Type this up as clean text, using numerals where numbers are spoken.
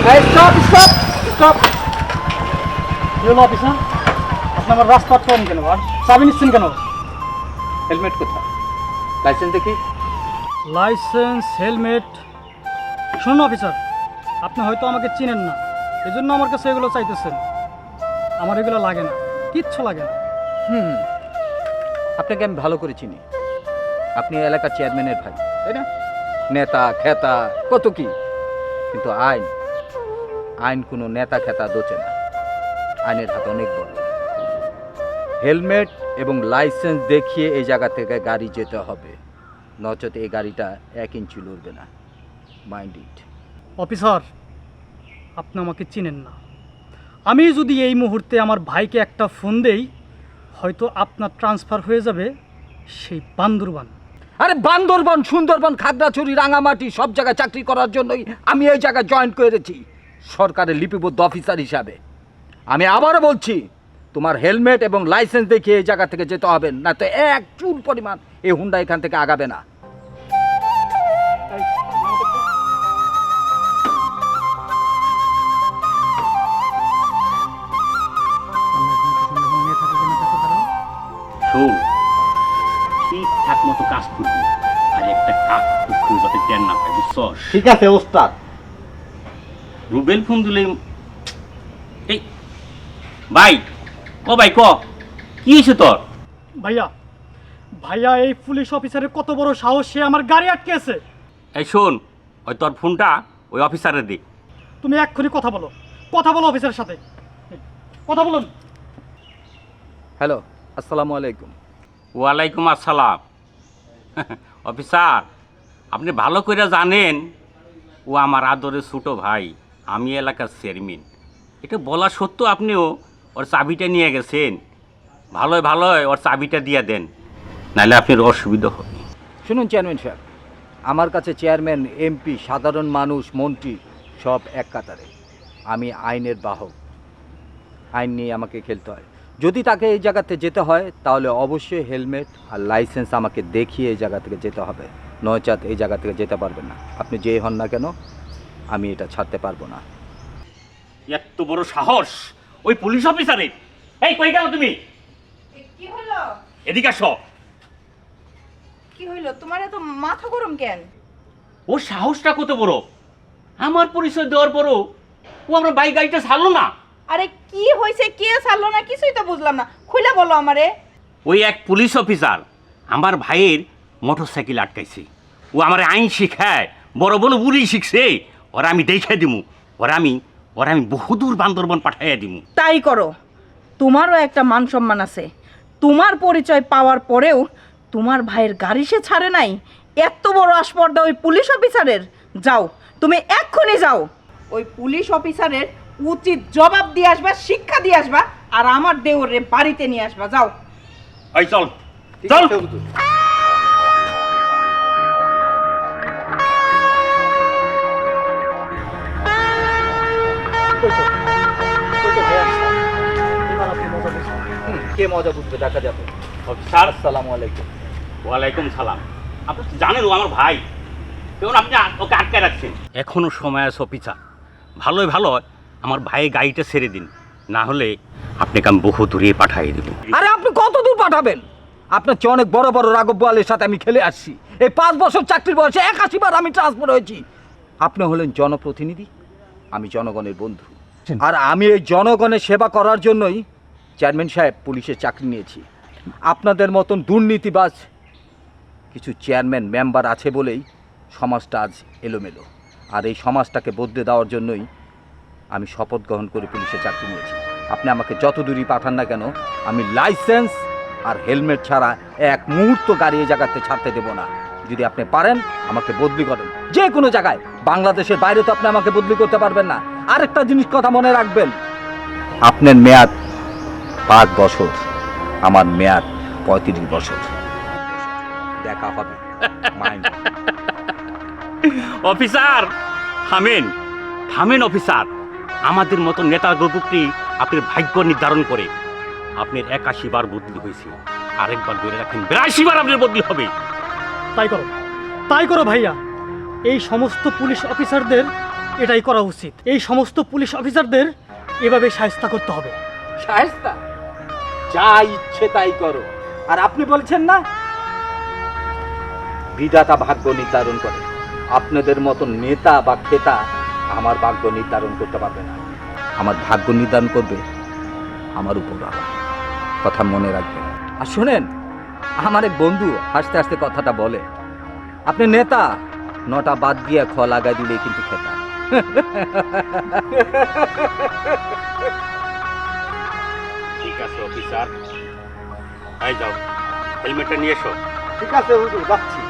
Stop stop stop. কি হলো officer, আপনি আমার রাস্তা আটকালেন কেন আর চাবি নিচ্ছেন কেন? হেলমেট কোথায়? লাইসেন্স দেখি। Licence, helmet. শুনুন অফিসার, আপনি হয়তো আমাকে চিনেন না, এজন্য আমার কাছে এগুলো চাইতেছেন। আমার এগুলো লাগে না, কিচ্ছু লাগে না। আপনাকে আমি ভালো করে চিনি। আপনি এলাকার চেয়ারম্যানের ভাই, তাই না? নেতা খেতা কত কি, কিন্তু আইন আইন কোনো নেতা খেতা দোচে না। আইনের হাত অনেক বড়। হেলমেট এবং লাইসেন্স দেখিয়ে এই জায়গা থেকে গাড়ি যেতে হবে, নচেত এই গাড়িটা 1 ইঞ্চি লড়বে না। Mind it. অফিসার, আপনি আমাকে চিনেন না। আমি যদি এই মুহূর্তে আমার ভাইকে একটা ফোন দেই, হয়তো আপনার ট্রান্সফার হয়ে যাবে সেই বান্দরবান। আরে বান্দরবান, সুন্দরবন, খাগড়াছড়ি, রাঙামাটি সব জায়গায় চাকরি করার জন্যই আমি এই জায়গায় জয়েন করেছি সরকারের লিপিবদ্ধ অফিসার হিসাবে। আমি আবারও বলছি, তোমার হেলমেট এবং লাইসেন্স দেখিয়ে এই জায়গা থেকে যেতে হবে, না তো এক চুল পরিমাণ এই হুন্ডা এখান থেকে আগাবে না। শোন, ঠিকঠাক মতো কাজ করবি, আর একটা কাক কুকুর যাতে টেন না পায়, বুঝছস? ঠিক আছে ওস্তাদ। রুবেল ফোন দিলে এই ভাই, ও ভাই ক কি হয়েছে তোর? ভাইয়া, ভাইয়া এই পুলিশ অফিসারের কত বড় সাহস, সে আমার গাড়ি আটকেছে। এই শোন, ওই তোর ফোনটা ওই অফিসারের দিক। তুমি এক্ষুনি কথা বলো, অফিসারের সাথে কথা বলুন। হ্যালো, আসসালামু আলাইকুম। ওয়ালাইকুম আসসালাম। অফিসার, আপনি ভালো করে জানেন ও আমার আদরের ছোটো ভাই, আমি এলাকার চেয়ারম্যান। এটা বলা সত্ত্বেও আপনিও ওর চাবিটা নিয়ে গেছেন। ভালোই ভালোই ওর চাবিটা দিয়ে দেন, নাহলে আপনার অসুবিধা হবে। শুনুন চেয়ারম্যান সাহেব, আমার কাছে চেয়ারম্যান, এমপি, সাধারণ মানুষ, মন্ত্রী সব এক কাতারে। আমি আইনের বাহক, আইন নিয়ে আমাকে খেলতে হয়। যদি তাকে এই জায়গাতে যেতে হয় তাহলে অবশ্যই হেলমেট আর লাইসেন্স আমাকে দেখিয়ে এই জায়গা থেকে যেতে হবে, নয়চাত এই জায়গা থেকে যেতে পারবেন না। আপনি যেই হন না কেন, আমি এটা ছাড়তে পারবো না। এত বড় সাহস ওই পুলিশ অফিসারের! এই কই গেল তুমি? কি হলো? এদিকে আসো। কি হইলো? তোমার এত মাথা গরম কেন? ও সাহসটা কত বড়! আমার পরিচয় দেওয়ার পরও ও আমার বাইক গাড়িটা ছাড়লো না। আরে কি হইছে, কে ছাড়লো না কিছুই তো বুঝলাম না, খুলে বলো আমারে। ওই এক পুলিশ অফিসার আমার ভাইয়ের মোটরসাইকেল আটকাইছে। ও আমার আইন শিখায়, বড় বড় বুলি শিখছে। ওরা আমি দেখে দিমু, ওরা আমি বহুদূর বান্দরবন পাঠাইয়া দিমু। তাই করো, তোমারও একটা মান সম্মান আছে। তোমার পরিচয় পাওয়ার পরেও তোমার ভাইয়ের গাড়ি সে ছাড়ে নাই, এত বড় আসপর্দা ওই পুলিশ অফিসারের। যাও, তুমি এক্ষুনি যাও, ওই পুলিশ অফিসারের উচিত জবাব দিয়ে আসবা, শিক্ষা দিয়ে আসবা, আর আমার দেওরে বাড়িতে নিয়ে আসবা। যাও। এই চল চল। কে মজা বুঝবে, দেখা যাবে। অফিসার, আসসালামু আলাইকুম। ওয়ালাইকুম সালাম। আপনি তো জানেন ও আমার ভাই, কেমন আপনি ওকে আটকে রাখছেন? এখনো সময় আছে অফিসার, ভালোই ভালো আমার ভাইয়ের গাড়িটা ছেড়ে দিন, না হলে আপনাকে আমি বহু দূরে পাঠিয়ে দেব। আরে আপনি কত দূর পাঠাবেন? আপনার চেয়ে অনেক বড় বড় রাঘব বোয়ালের সাথে আমি খেলে আসছি। এই 5 বছর চাকরির বয়সে 81 বার আমি ট্রান্সফার হয়েছি। আপনি হলেন জনপ্রতিনিধি, আমি জনগণের বন্ধু। আর আমি এই জনগণের সেবা করার জন্যই চেয়ারম্যান সাহেব পুলিশের চাকরি নিয়েছি। আপনাদের মতন দুর্নীতিবাজ কিছু চেয়ারম্যান মেম্বার আছে বলেই সমাজটা আজ এলোমেলো। আর এই সমাজটাকে বদলে দেওয়ার জন্যই আমি শপথ গ্রহণ করে পুলিশে চাকরি নিয়েছি। আপনি আমাকে যত দূরই পাঠান না কেন, আমি লাইসেন্স আর হেলমেট ছাড়া এক মুহূর্ত গাড়ি এই জায়গাতে ছাড়তে দেব না। যদি আপনি পারেন আমাকে বদলি করেন যে কোনো জায়গায়, বাংলাদেশের বাইরে তো আপনি আমাকে বদলি করতে পারবেন না। আরেকটা জিনিস কথা মনে রাখবেন, আপনার মেয়াদ 5 বছর, আমার মেয়াদ 35 বছর। দেখা হবে। অফিসার থামেন, থামেন অফিসার। আমাদের মতো নেতা গ্রুপটি আপনার ভাগ্য নির্ধারণ করে। আপনার 81 বার বদলি হয়েছে, আরেকবার ধরে রাখেন 82 বার আপনার বদলি হবে। তাই করো, তাই করো ভাইয়া। এই সমস্ত পুলিশ অফিসারদের এটাই করা উচিত। এই সমস্ত পুলিশ অফিসারদের এভাবে শায়েস্তা করতে হবে। শায়েস্তা যা ইচ্ছে তাই করো। আর আপনি বলছেন না বিধাতা ভাগ্য নির্ধারণ করে, আপনাদের মতো নেতা বা খেতা আমার ভাগ্য নির্ধারণ করতে পারবে না। আমার ভাগ্য নির্ধারণ করবে আমার উপরওয়ালা, কথা মনে রাখবেন। আর শোনেন, আমার এক বন্ধু হাসতে হাসতে কথাটা বলে, আপনি নেতা, 9টা বাদ দিয়ে খ লাগাই দিলেই কিন্তু খেতা। ঠিক আছে অফিসার, এই যাও হেলমেটটা নিয়ে এসো। ঠিক আছে হুজুর, যাচ্ছি।